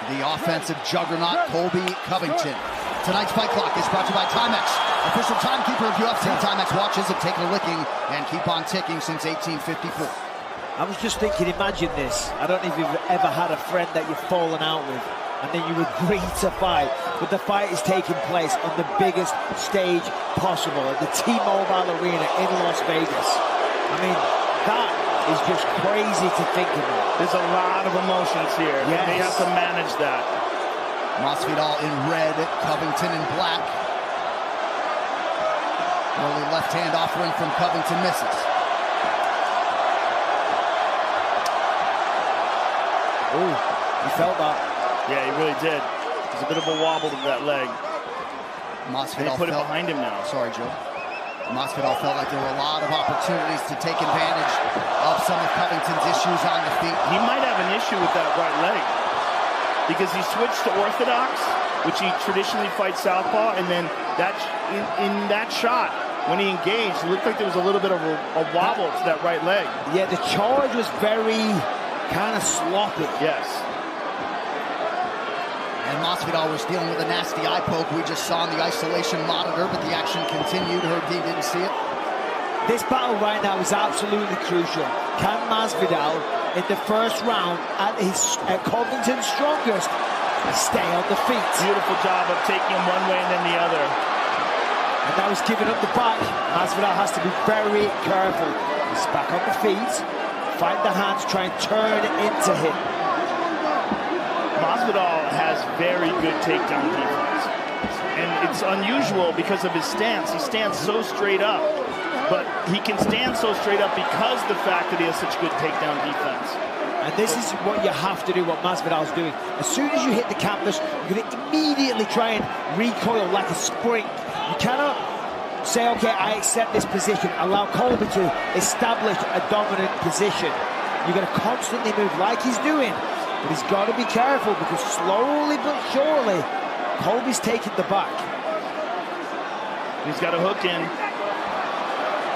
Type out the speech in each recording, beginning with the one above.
The offensive juggernaut, Colby Covington. Tonight's Fight Clock is brought to you by Timex, official timekeeper of UFC. Timex watches have taken a licking and keep on ticking since 1854. I was just thinking, imagine this. I don't know if you've ever had a friend that you've fallen out with, and then you agree to fight, but the fight is taking place on the biggest stage possible at the T-Mobile Arena in Las Vegas. I mean, that is just crazy to think about. There's a lot of emotions here. Yes. They have to manage that. Masvidal in red, Covington in black. Early left hand offering from Covington misses. Ooh, he felt that. Yeah, he really did. There's a bit of a wobble to that leg. Masvidal put it behind him now. Sorry, Joe. Masvidal felt like there were a lot of opportunities to take advantage of some of Covington's issues on the feet. He might have an issue with that right leg because he switched to orthodox, which he traditionally fights southpaw, and then that in that shot, when he engaged, it looked like there was a little bit of a wobble to that right leg. Yeah, the charge was very kind of sloppy. Yes. And Masvidal was dealing with a nasty eye poke we just saw on the isolation monitor, but the action continued. Herb Dean didn't see it. This battle right now is absolutely crucial. Can Masvidal, in the first round, at Covington's strongest, stay on the feet? Beautiful job of taking him one way and then the other. And now he's giving up the back. Masvidal has to be very careful. He's back on the feet. Find the hands, try and turn into him. Masvidal has very good takedown defense. And it's unusual because of his stance. He stands so straight up. But he can stand so straight up because of the fact that he has such good takedown defense. And this is what you have to do, what Masvidal's doing. As soon as you hit the canvas, you're going to immediately try and recoil like a spring. You cannot say, okay, I accept this position, allow Colby to establish a dominant position. You're going to constantly move like he's doing. But he's got to be careful because slowly but surely, Colby's taking the back. He's got a hook in.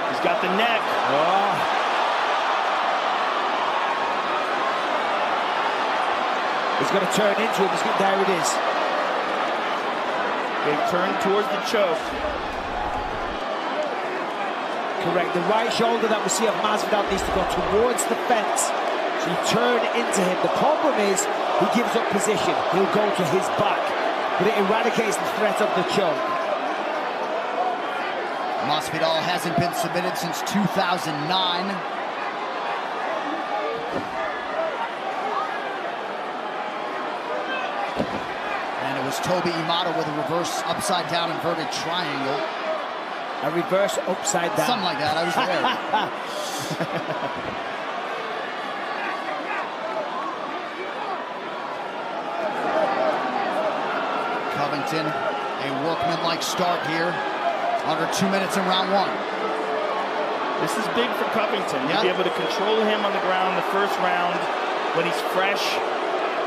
He's got the neck. Oh. He's got to turn into him. There it is. They turn towards the choke. Correct. The right shoulder that we see of Masvidal needs to go towards the fence. So you turn into him. The problem is he gives up position. He'll go to his back. But it eradicates the threat of the choke. Masvidal hasn't been submitted since 2009. And it was Toby Imada with a reverse upside down inverted triangle. A reverse upside down. Something like that. I was there. Covington, a workmanlike start here. Under 2 minutes in round one. This is big for Covington. He'll be able to control him on the ground the first round when he's fresh,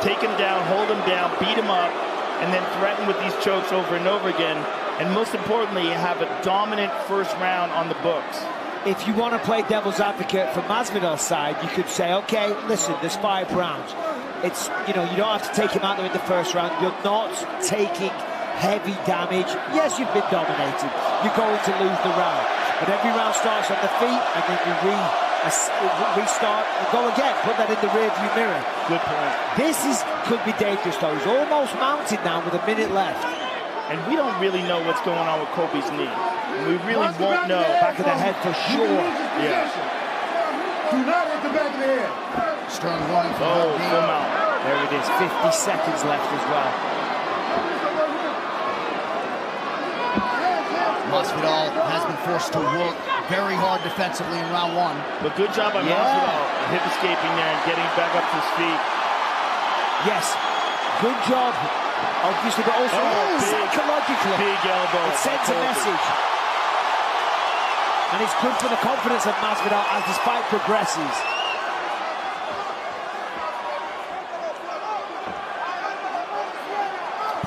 take him down, hold him down, beat him up, and then threaten with these chokes over and over again. And most importantly, have a dominant first round on the books. If you want to play devil's advocate from Masvidal's side, you could say, okay, listen, there's 5 rounds. It's, you know, you don't have to take him out there in the first round. You're not taking heavy damage. Yes, you've been dominated. You're going to lose the round. But every round starts on the feet, and then you restart and go again. Put that in the rearview mirror. Good point. This could be dangerous, though. He's almost mounted now with a minute left. And we don't really know what's going on with Colby's knee. We really won't know. Back of the head for sure. Yeah. Do not hit the back of the head. Stern warning for full mount. There it is. 50 seconds left as well. Masvidal has been forced to work very hard defensively in round one. But good job by Masvidal, hip escaping there and getting back up to his feet. Yes, good job, obviously, but also psychologically. Big elbow. It sends a message. And it's good for the confidence of Masvidal as this fight progresses.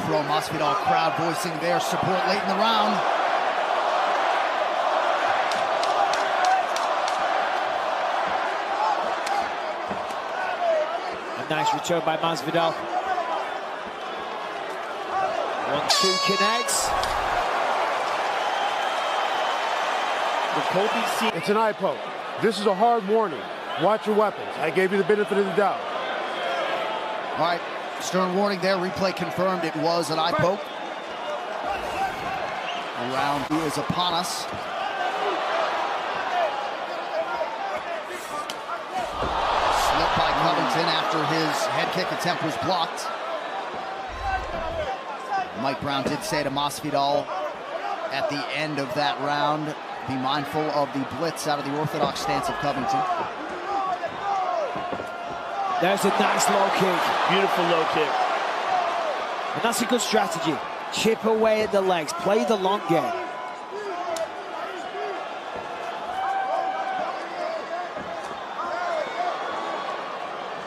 Pro Masvidal crowd voicing their support late in the round. A nice return by Masvidal. 1-2 connects. It's an eye poke. This is a hard warning. Watch your weapons. I gave you the benefit of the doubt. All right, stern warning there. Replay confirmed it was an eye poke. The round is upon us. Slipped by Covington after his head kick attempt was blocked. Mike Brown did say to Masvidal at the end of that round, be mindful of the blitz out of the orthodox stance of Covington. There's a nice low kick. Beautiful low kick. And that's a good strategy. Chip away at the legs. Play the long game.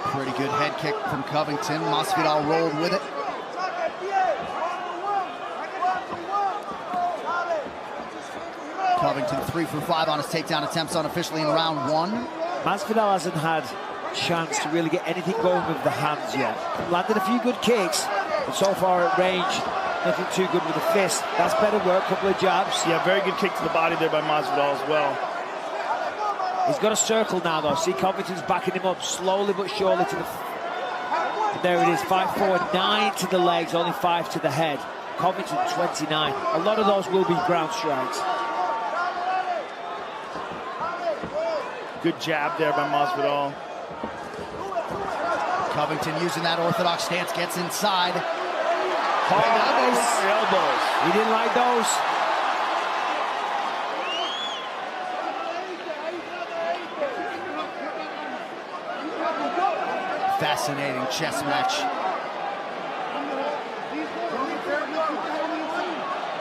Pretty good head kick from Covington. Masvidal rolled with it. Covington 3 for 5 on his takedown attempts unofficially in round 1. Masvidal hasn't had a chance to really get anything going with the hands yet. Landed a few good kicks, but so far at range, nothing too good with the fist. That's better work, couple of jabs. Yeah, very good kick to the body there by Masvidal as well. He's got a circle now though. See, Covington's backing him up slowly but surely to the... And there it is, 5 forward, 9 to the legs, only 5 to the head. Covington 29. A lot of those will be ground strikes. Good jab there by Masvidal. Covington using that orthodox stance, gets inside. Hard elbows. He didn't like those. Fascinating chess match.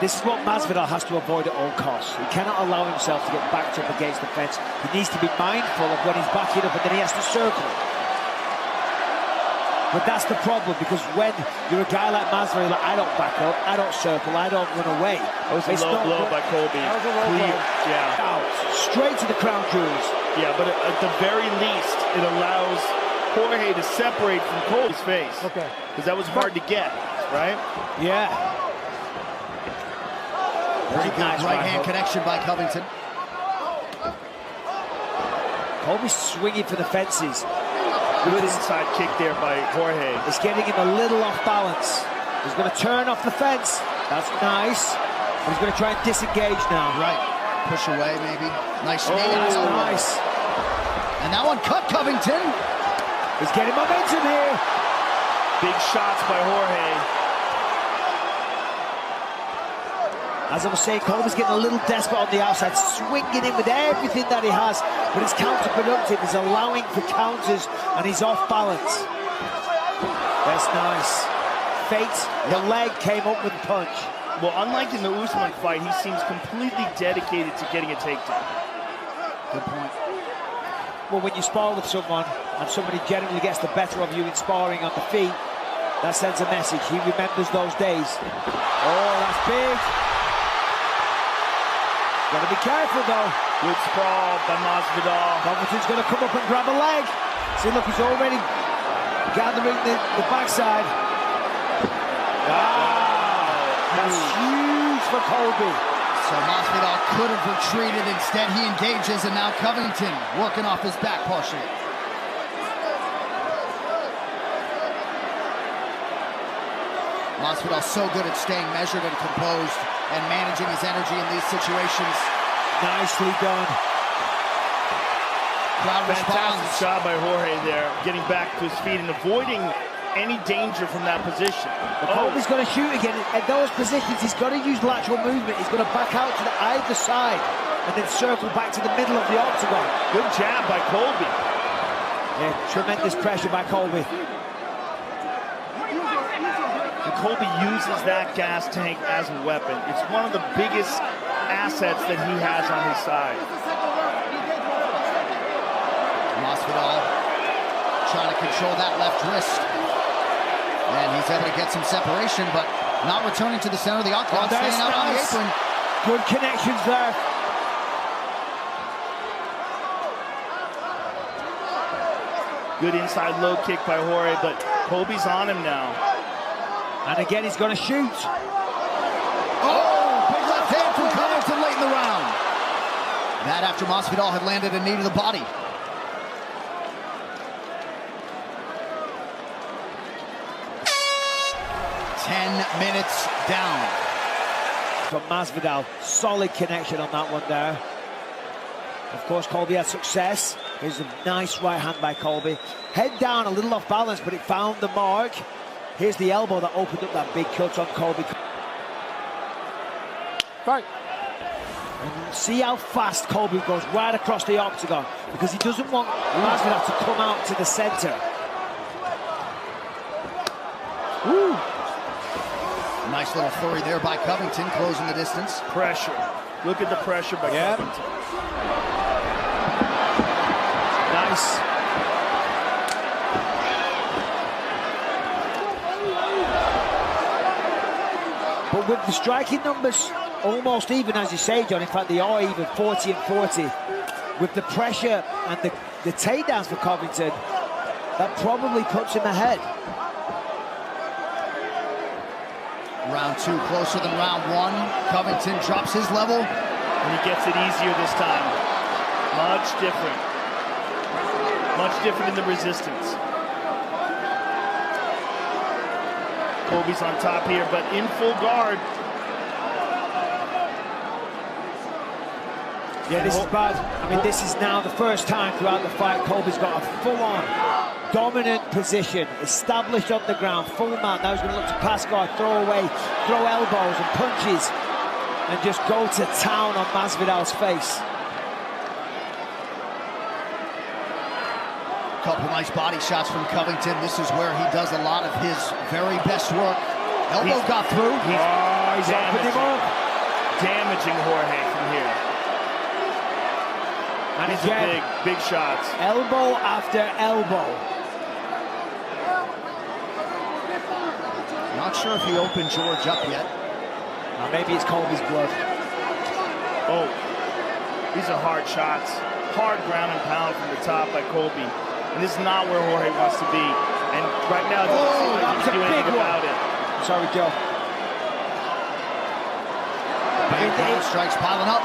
This is what Masvidal has to avoid at all costs. He cannot allow himself to get backed up against the fence. He needs to be mindful of when he's backing up and then he has to circle. But that's the problem, because when you're a guy like Masvidal, like, I don't back up, I don't circle, I don't run away. That was a low blow by Colby. That was a low blow. Yeah. Out. Straight to the crown jewels. Yeah, but at the very least, it allows Jorge to separate from Colby's face. Okay. Because that was hard to get, right? Yeah. Pretty good nice right-hand connection by Covington. Colby's swinging for the fences. Good inside kick there by Jorge. It's getting him a little off balance. He's going to turn off the fence. That's nice. He's going to try and disengage now. Right. Push away, maybe. Nice knee. That's nice. And that one cut Covington. He's getting momentum here. Big shots by Jorge. As I was saying, Colby's getting a little desperate on the outside, swinging in with everything that he has, but it's counterproductive. He's allowing for counters, and he's off balance. That's nice. Fate, the leg came up with a punch. Well, unlike in the Usman fight, he seems completely dedicated to getting a takedown. Good point. Well, when you spar with someone, and somebody generally gets the better of you in sparring on the feet, that sends a message. He remembers those days. Oh, that's big. Gotta be careful though. Good sprawl by Masvidal. Covington's gonna come up and grab a leg. See, look, he's already gathering the backside. Wow, that's huge for Colby. So Masvidal could have retreated. Instead, he engages, and now Covington working off his back partially. Masvidal so good at staying measured and composed and managing his energy in these situations. Nicely done. Crowd responds. Fantastic job by Jorge there, getting back to his feet and avoiding any danger from that position. But Colby's going to shoot again. At those positions, he's got to use lateral movement. He's going to back out to the either side and then circle back to the middle of the octagon. Good jab by Colby. Yeah, tremendous pressure by Colby. And Colby uses that gas tank as a weapon. It's one of the biggest assets that he has on his side. Masvidal trying to control that left wrist. And he's able to get some separation, but not returning to the center of the octagon, staying out on the apron. Good connections there. Good inside low kick by Jorge, but Colby's on him now. And again, he's going to shoot. Oh, big left hand from Covington late in the round. That after Masvidal had landed a knee to the body. Minutes down. From Masvidal, solid connection on that one there. Of course, Colby had success. Here's a nice right hand by Colby. Head down, a little off balance, but it found the mark. Here's the elbow that opened up that big cut on Colby. Fight. And see how fast Colby goes right across the octagon, because he doesn't want Masvidal to come out to the center. Woo. Nice little flurry there by Covington, closing the distance. Pressure. Look at the pressure by Covington. Nice. But with the striking numbers almost even, as you say, John, in fact, they are even 40 and 40. With the pressure and the takedowns for Covington, that probably puts him ahead. Round two closer than round one. Covington drops his level. And he gets it easier this time. Much different. Much different in the resistance. Colby's on top here, but in full guard. Yeah, this is bad. I mean, this is now the first time throughout the fight Colby's got a full-on dominant position, established on the ground, full man. Now he's going to look to pass guard, throw away, throw elbows and punches, and just go to town on Masvidal's face. Couple nice body shots from Covington. This is where he does a lot of his very best work. Elbow got through. He's opened him up. Damaging Jorge from here. And these again, are big shots. Elbow after elbow. Not sure if he opened George up yet. Maybe it's Colby's blood. Oh, these are hard shots. Hard ground and pound from the top by Colby. And this is not where Jorge wants to be. And right now, it doesn't seem like he can do anything about it. Sorry, Joe. Big strikes piling up.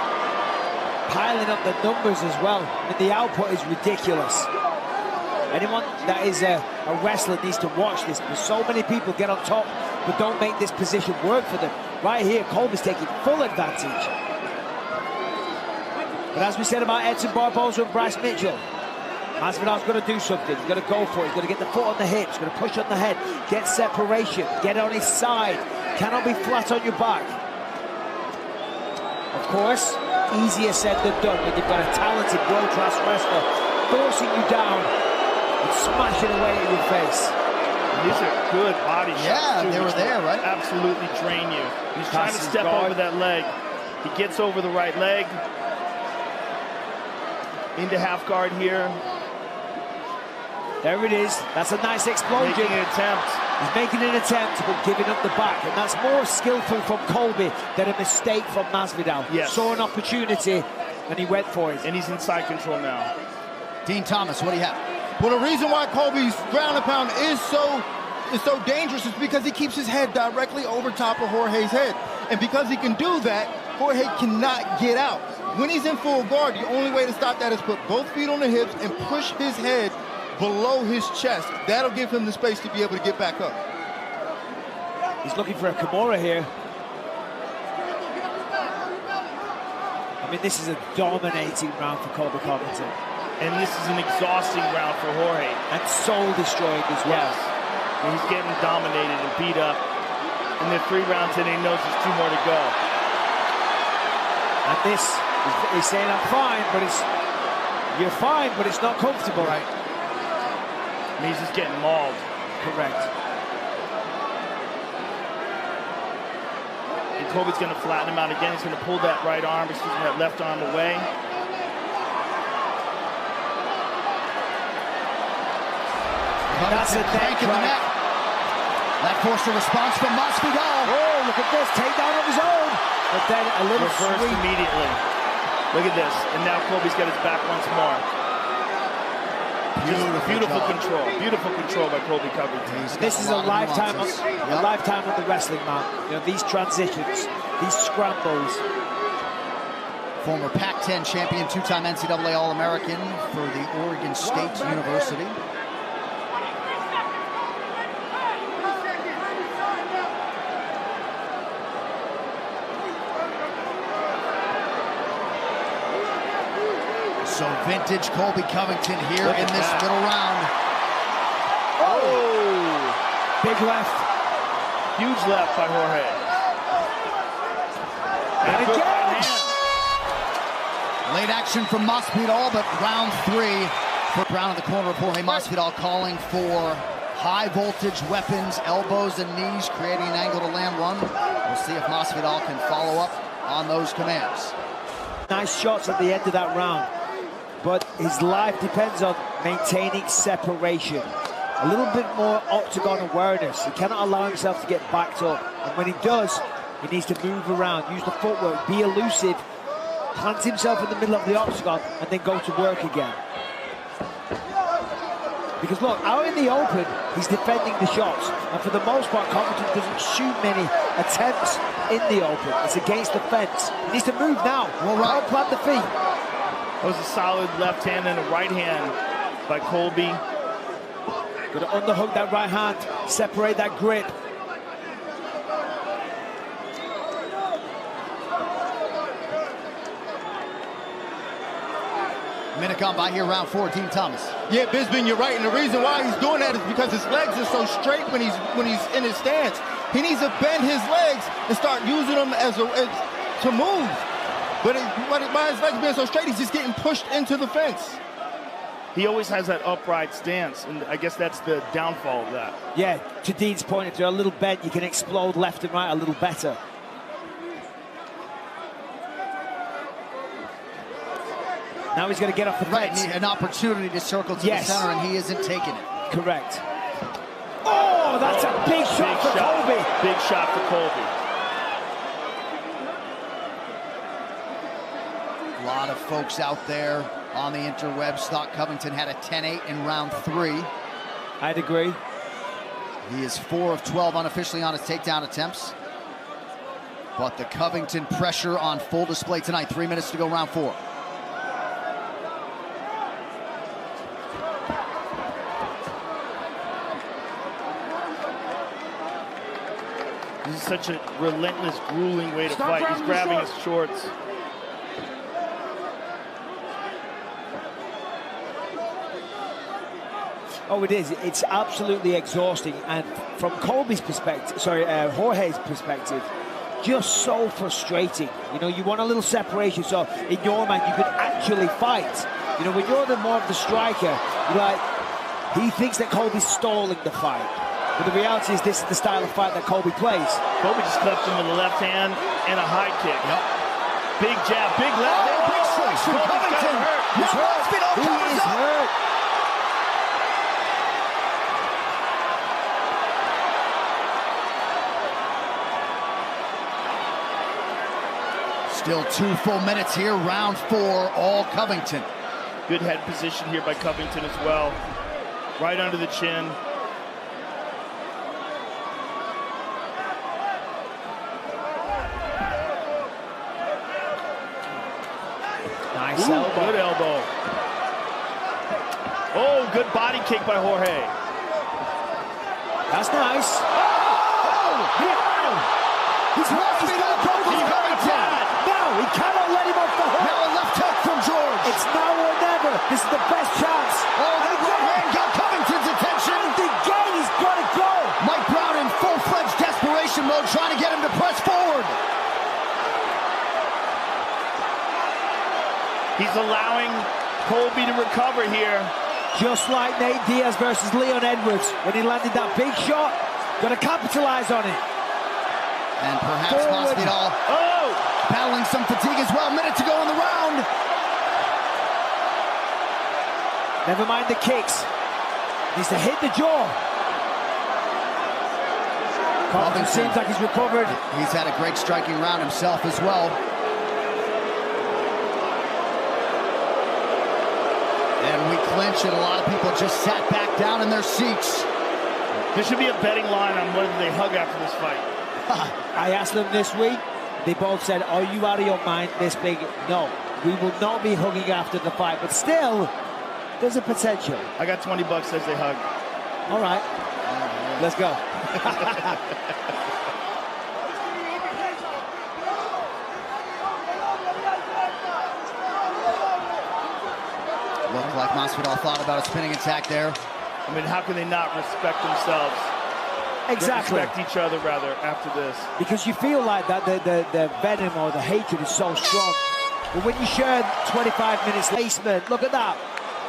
Piling up the numbers as well. I mean, the output is ridiculous. Anyone that is a wrestler needs to watch this, because so many people get on top but don't make this position work for them. Right here, Colby's taking full advantage. But as we said about Edson Barboza and Bryce Mitchell, Masvidal's going to do something. He's going to go for it. He's going to get the foot on the hips. He's going to push on the head, get separation, get on his side. Cannot be flat on your back. Of course, easier said than done when you've got a talented world-class wrestler forcing you down and smashing away at your face. These are good body shots. Yeah, they were there, right? Absolutely drain you. He's trying to step over that leg. He gets over the right leg. Into half guard here. There it is. That's a nice explosion. Making an attempt. He's making an attempt, but giving up the back. And that's more skillful from Colby than a mistake from Masvidal. Yes. Saw an opportunity, and he went for it. And he's in side control now. Dean Thomas, what do you have? Well, the reason why Colby's ground and pound is so dangerous is because he keeps his head directly over top of Jorge's head. And because he can do that, Jorge cannot get out. When he's in full guard, the only way to stop that is put both feet on the hips and push his head below his chest. That'll give him the space to be able to get back up. He's looking for a Kimura here. I mean, this is a dominating round for Colby Covington. And this is an exhausting round for Jorge. And soul-destroying as well. Yes. And he's getting dominated and beat up. And then 3 rounds in, he knows there's 2 more to go. And this, he's saying, I'm fine, but you're fine, but it's not comfortable. Right. And he's just getting mauled. Correct. And Colby's going to flatten him out again. He's going to pull that right arm, that left arm away. That's a neck in the neck. That forced a response from Masvidal. Oh, look at this, takedown of his own. But then a little reversed sweep. Immediately. Look at this. And now Colby's got his back once more. Beautiful control by Colby Covington. This is a lifetime on the wrestling mat. You know, these transitions, these scrambles. Former Pac-10 champion, two-time NCAA All-American for the Oregon State University. So vintage Colby Covington here in this middle round. Oh! Big left. Huge left by Jorge. And good again! right hand. Late action from Masvidal, but round 3. Foot round in the corner of Jorge Masvidal calling for high voltage weapons, elbows and knees, creating an angle to land one. We'll see if Masvidal can follow up on those commands. Nice shots at the end of that round. But his life depends on maintaining separation. A little bit more octagon awareness. He cannot allow himself to get backed up. And when he does, he needs to move around, use the footwork, be elusive, plant himself in the middle of the octagon, and then go to work again. Because look, out in the open, he's defending the shots. And for the most part, Covington doesn't shoot many attempts in the open. It's against the fence. He needs to move now. Well, plant the feet. That was a solid left hand and a right hand by Colby. Got to underhook that right hand, separate that grip. Minute gone by here, round 4, Dean Thomas. Yeah, Bisbin, you're right, and the reason why he's doing that is because his legs are so straight when he's in his stance. He needs to bend his legs and start using them to move. But by his legs being so straight, he's just getting pushed into the fence. He always has that upright stance, and I guess that's the downfall of that. Yeah, to Dean's point, if they're a little bent, you can explode left and right a little better. Now he's going to get off the fence. Right, an opportunity to circle to the center, and he isn't taking it. Correct. Oh, that's a big shot for Colby. Big shot for Colby. A lot of folks out there on the interwebs thought Covington had a 10-8 in round 3. I'd agree. He is 4 of 12 unofficially on his takedown attempts. But the Covington pressure on full display tonight. 3 minutes to go, round 4. This is such a relentless, grueling way to fight. He's grabbing his shorts. Oh, it is. It's absolutely exhausting. And from Colby's perspective, Jorge's perspective, just so frustrating. You know, you want a little separation, so in your mind, you could actually fight. You know, when you're more of the striker, you're like, he thinks that Colby's stalling the fight. But the reality is this is the style of fight that Colby plays. Colby just left him with a left hand and a high kick. Yep. Big jab, big left hand. Big strikes from Covington. He's hurt. He is hurt. Still 2 full minutes here, round 4, all Covington. Good head position here by Covington as well. Right under the chin. Nice elbow. Good elbow. Oh, good body kick by Jorge. That's nice. He's lost it on Colby Covington. No, he cannot let him off the hook. Now a left hook from George. It's now or never. This is the best chance. Oh, the right hand got Covington's attention. And again, he's got to go. Mike Brown in full-fledged desperation mode, trying to get him to press forward. He's allowing Colby to recover here. Just like Nate Diaz versus Leon Edwards. When he landed that big shot, got to capitalize on it. And perhaps Masvidal battling some fatigue as well. Minute to go in the round. Never mind the kicks. Needs to hit the jaw. Covington seems like he's recovered. He's had a great striking round himself as well. And we clinch mentioned, a lot of people just sat back down in their seats. There should be a betting line on whether they hug after this fight. I asked them this week. They both said, are you out of your mind this big? No, we will not be hugging after the fight. But still, there's a potential. I got 20 bucks as they hug. All right. Let's go. Looked like Masvidal thought about a spinning attack there. I mean, how can they not respect themselves? Exactly. Respect each other, rather, after this. Because you feel like that the venom or the hatred is so strong. But when you share 25 minutes placement, look at that.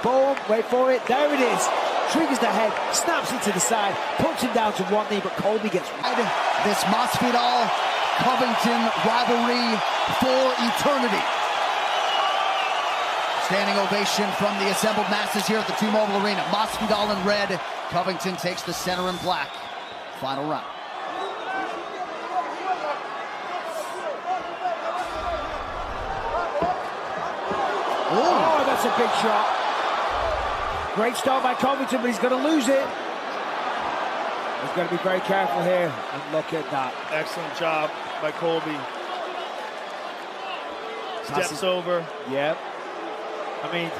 Boom, wait for it. There it is. Triggers the head, snaps it to the side, puts him down to one knee, but Colby gets this Masvidal Covington rivalry for eternity. Standing ovation from the assembled masses here at the T-Mobile Arena. Masvidal in red, Covington takes the center in black. Final round. Oh, that's a big shot. Great start by Covington, but he's going to lose it. He's going to be very careful here. And look at that. Excellent job by Colby. Steps over. Yep. I mean,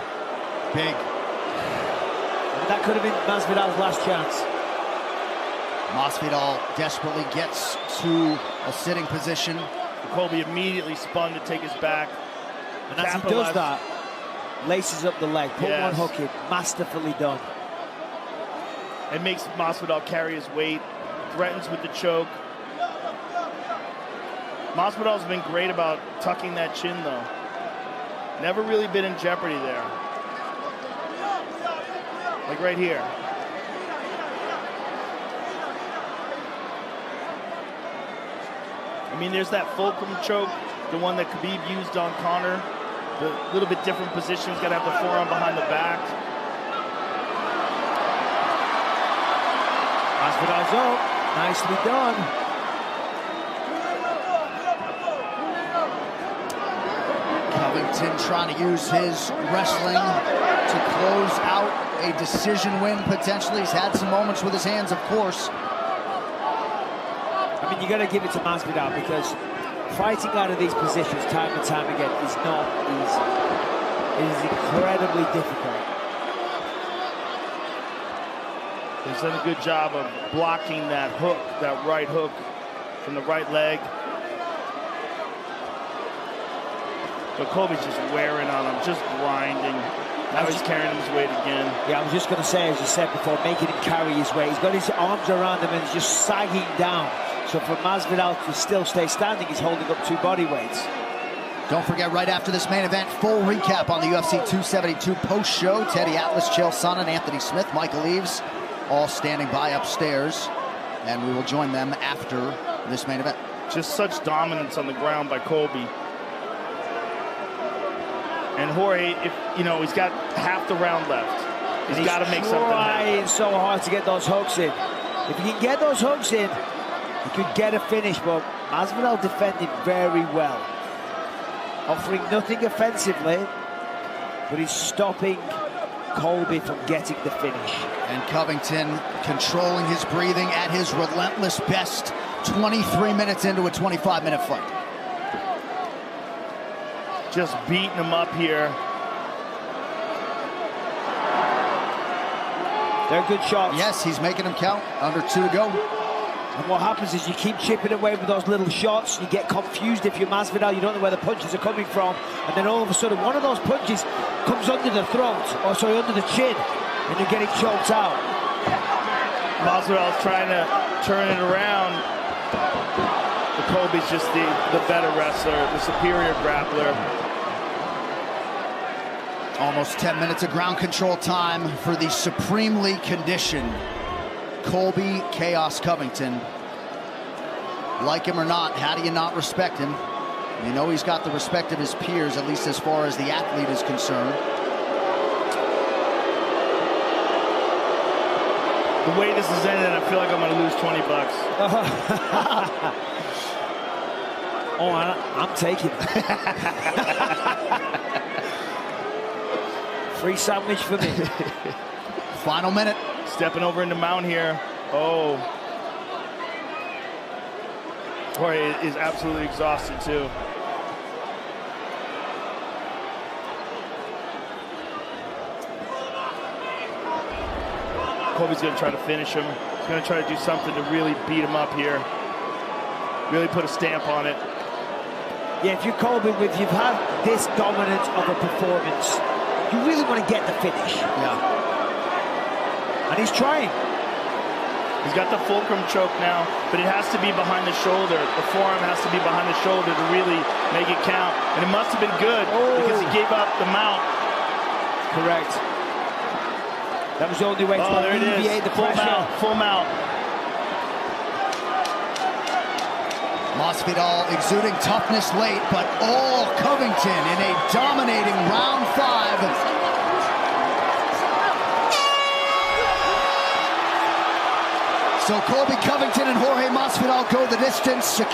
big. That could have been Masvidal's last chance. Masvidal desperately gets to a sitting position. Colby immediately spun to take his back. And as he does that, laces up the leg, put one hook in, masterfully done. It makes Masvidal carry his weight, threatens with the choke. Masvidal's been great about tucking that chin, though. Never really been in jeopardy there. Like right here. I mean, there's that fulcrum choke, the one that Khabib used on Conor. The little bit different positions, got to have the forearm behind the back. Masvidal's up, nicely done. Covington trying to use his wrestling to close out a decision win, potentially. He's had some moments with his hands, of course. I mean, you got to give it to Masvidal because fighting out of these positions time and time again is not easy. It is incredibly difficult. He's done a good job of blocking that hook, that right hook from the right leg. But Colby's just wearing on him, just grinding. Now he's carrying his weight again. Yeah, I was just going to say, as you said before, making him carry his weight. He's got his arms around him and he's just sagging down. So for Masvidal to still stay standing, he's holding up two body weights. Don't forget, right after this main event, full recap on the UFC 272 post-show. Teddy Atlas, Chael Sonnen, Anthony Smith, Michael Eaves, all standing by upstairs. And we will join them after this main event. Just such dominance on the ground by Colby. And Jorge, if you know, he's got half the round left. He's got to make something happen. Trying so hard to get those hooks in. If he can get those hooks in, he could get a finish, but Masvidal defended very well. Offering nothing offensively, but he's stopping Colby from getting the finish. And Covington controlling his breathing at his relentless best, 23 minutes into a 25-minute fight. Just beating him up here. They're good shots. Yes, he's making them count. Under 2 to go. And what happens is you keep chipping away with those little shots. You get confused if you're Masvidal. You don't know where the punches are coming from. And then all of a sudden, one of those punches comes under the throat, or sorry, under the chin, and you're getting choked out. Masvidal's trying to turn it around. But Colby's just the better wrestler, the superior grappler. Almost 10 minutes of ground control time for the supremely conditioned Colby Chaos Covington. Like him or not, how do you not respect him? You know he's got the respect of his peers, at least as far as the athlete is concerned. The way this is ending, I feel like I'm going to lose 20 bucks. Oh, I'm taking it. Free sandwich for me. Final minute. Stepping over into mount here. Oh. Jorge is absolutely exhausted too. Colby's going to try to finish him. He's going to try to do something to really beat him up here. Really put a stamp on it. Yeah, if you're Colby, if you've had this dominant of a performance, you really want to get the finish. Yeah. And he's trying. He's got the fulcrum choke now, but it has to be behind the shoulder. The forearm has to be behind the shoulder to really make it count. And it must have been good because he gave up the mount. Correct. That was the only way to alleviate the pressure. Full mount. Masvidal exuding toughness late, but all Covington in a dominating round 5. So Colby Covington and Jorge Masvidal go the distance, secure.